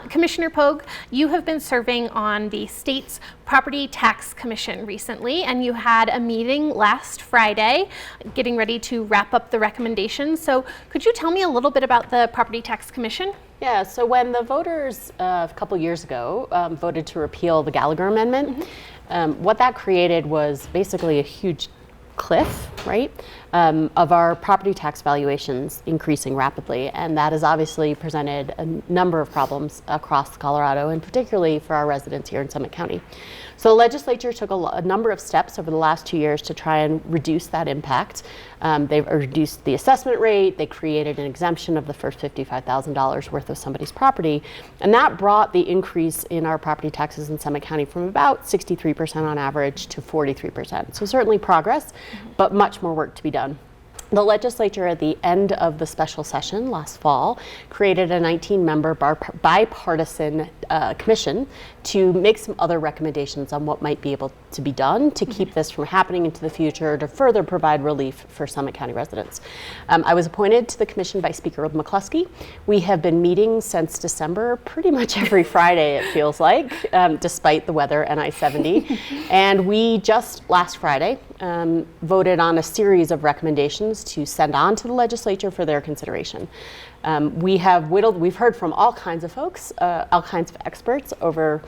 Commissioner Pogue, you have been serving on the state's Property Tax Commission recently, and you had a meeting last Friday getting ready to wrap up the recommendations. So could you tell me a little bit about the Property Tax Commission? Yeah, so when the voters a couple years ago voted to repeal the Gallagher Amendment, what that created was basically a huge cliff, right, of our property tax valuations increasing rapidly. And that has obviously presented a number of problems across Colorado, and particularly for our residents here in Summit County. So the legislature took a number of steps over the last 2 years to try and reduce that impact. They've reduced the assessment rate, they created an exemption of the first $55,000 worth of somebody's property, and that brought the increase in our property taxes in Summit County from about 63% on average to 43%. So certainly progress, but much more work to be done. The legislature at the end of the special session last fall created a 19-member bipartisan commission to make some other recommendations on what might be able to be done to keep this from happening into the future, to further provide relief for Summit County residents. I was appointed to the commission by Speaker McCluskey. We have been meeting since December pretty much every Friday, it feels like, despite the weather and I-70. And we just last Friday voted on a series of recommendations to send on to the legislature for their consideration. We've heard from all kinds of folks, all kinds of experts over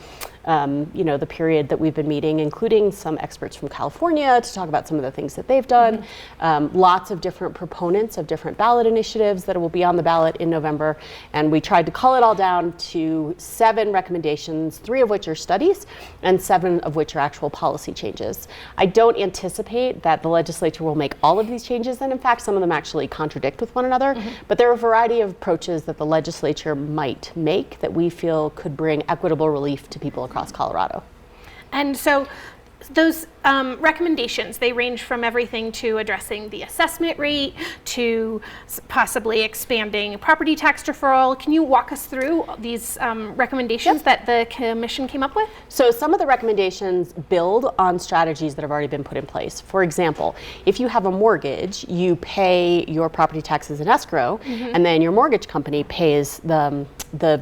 the period that we've been meeting, including some experts from California to talk about some of the things that they've done. Lots of different proponents of different ballot initiatives that will be on the ballot in November. And we tried to cull it all down to 7 recommendations, 3 of which are studies and 7 of which are actual policy changes. I don't anticipate that the legislature will make all of these changes, and in fact, some of them actually contradict with one another. But there are a variety of approaches that the legislature might make that we feel could bring equitable relief to people across Colorado. And so those recommendations, they range from everything to addressing the assessment rate to possibly expanding property tax deferral. Can you walk us through these recommendations that the commission came up with? So some of the recommendations build on strategies that have already been put in place. For example, if you have a mortgage, you pay your property taxes in escrow, and then your mortgage company pays the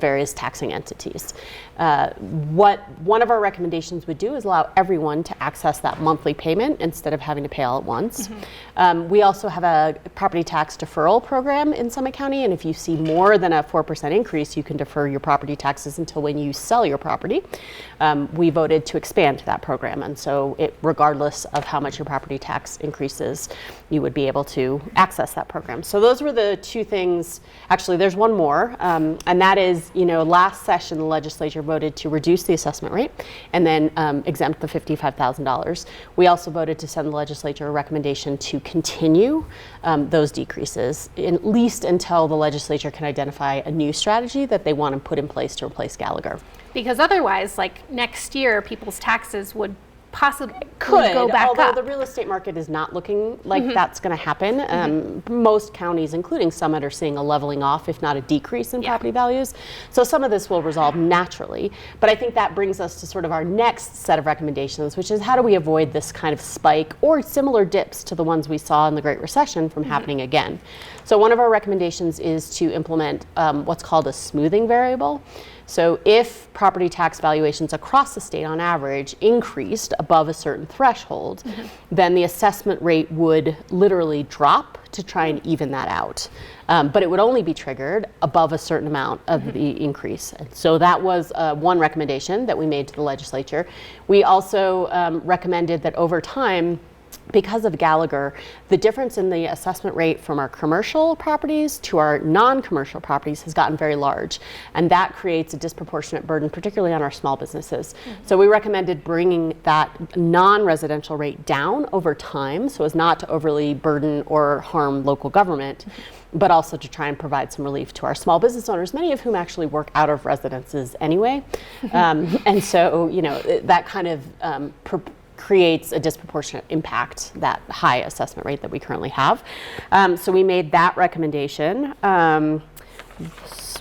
various taxing entities. What one of our recommendations would do is allow everyone to access that monthly payment instead of having to pay all at once. We also have a property tax deferral program in Summit County, and if you see more than a 4% increase, you can defer your property taxes until when you sell your property. We voted to expand that program, and so regardless of how much your property tax increases, you would be able to access that program. So those were the 2 things. Actually, there's one more, and that is, last session the legislature voted to reduce the assessment rate and then exempt the $55,000. We also voted to send the legislature a recommendation to continue those decreases, at least until the legislature can identify a new strategy that they want to put in place to replace Gallagher. Because otherwise, like next year, people's taxes would possibly go back although up. The real estate market is not looking like that's going to happen. Most counties, including Summit, are seeing a leveling off, if not a decrease in property values. So some of this will resolve naturally. But I think that brings us to sort of our next set of recommendations, which is how do we avoid this kind of spike or similar dips to the ones we saw in the Great Recession from happening again. So one of our recommendations is to implement what's called a smoothing variable. So if property tax valuations across the state on average increased above a certain threshold, then the assessment rate would literally drop to try and even that out. But it would only be triggered above a certain amount of the increase. And so that was one recommendation that we made to the legislature. We also recommended that over time, because of Gallagher, the difference in the assessment rate from our commercial properties to our non-commercial properties has gotten very large. And that creates a disproportionate burden, particularly on our small businesses. So we recommended bringing that non-residential rate down over time so as not to overly burden or harm local government, but also to try and provide some relief to our small business owners, many of whom actually work out of residences anyway. And so, that kind of creates a disproportionate impact, that high assessment rate that we currently have. So we made that recommendation.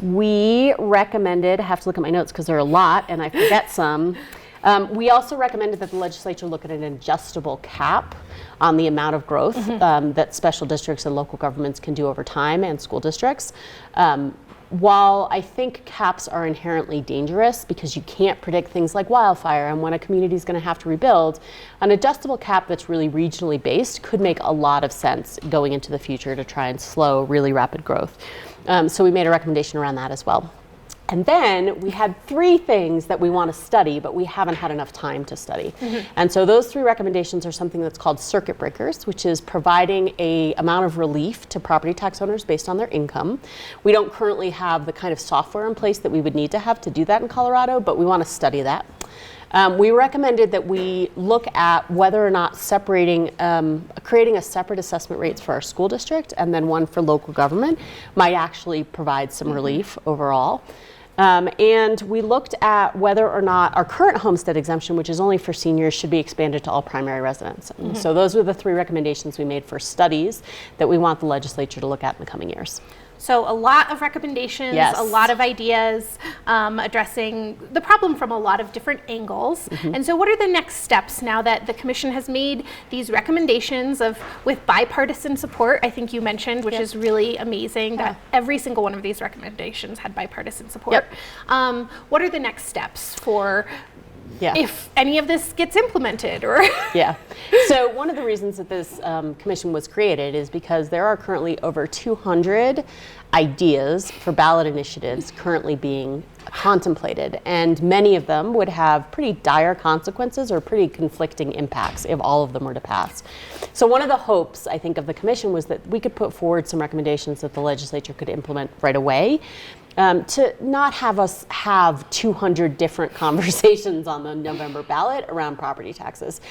We recommended, I have to look at my notes because there are a lot and I forget some. We also recommended that the legislature look at an adjustable cap on the amount of growth that special districts and local governments can do over time, and school districts. While I think caps are inherently dangerous because you can't predict things like wildfire and when a community is going to have to rebuild, an adjustable cap that's really regionally based could make a lot of sense going into the future to try and slow really rapid growth. So we made a recommendation around that as well. And then we had 3 things that we want to study, but we haven't had enough time to study. And so those 3 recommendations are something that's called circuit breakers, which is providing a amount of relief to property tax owners based on their income. We don't currently have the kind of software in place that we would need to have to do that in Colorado, but we want to study that. We recommended that we look at whether or not separating, creating a separate assessment rates for our school district and then one for local government might actually provide some relief overall. And we looked at whether or not our current homestead exemption, which is only for seniors, should be expanded to all primary residents. So those were the 3 recommendations we made for studies that we want the legislature to look at in the coming years. So a lot of recommendations, Yes. a lot of ideas, addressing the problem from a lot of different angles. And so what are the next steps now that the commission has made these recommendations with bipartisan support? I think you mentioned, which is really amazing, that every single one of these recommendations had bipartisan support. What are the next steps for if any of this gets implemented? Or So one of the reasons that this commission was created is because there are currently over 200 ideas for ballot initiatives currently being contemplated, and many of them would have pretty dire consequences or pretty conflicting impacts if all of them were to pass. So one of the hopes, I think, of the commission was that we could put forward some recommendations that the legislature could implement right away. To not have us have 200 different conversations on the November ballot around property taxes.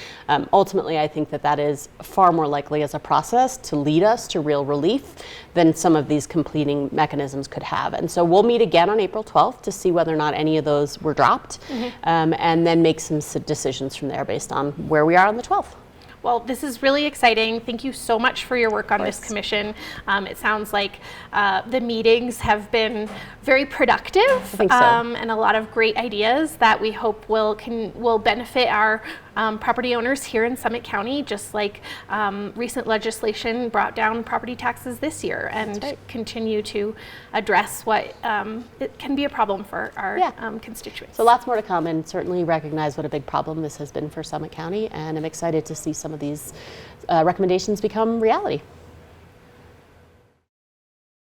Ultimately, I think that is far more likely as a process to lead us to real relief than some of these completing mechanisms could have. And so we'll meet again on April 12th to see whether or not any of those were dropped, and then make some decisions from there based on where we are on the 12th. Well, this is really exciting. Thank you so much for your work on this commission. It sounds like the meetings have been very productive. I think so. And a lot of great ideas that we hope will benefit our property owners here in Summit County, just like recent legislation brought down property taxes this year and continue to address what it can be a problem for our constituents. So lots more to come, and certainly recognize what a big problem this has been for Summit County, and I'm excited to see some of these recommendations become reality.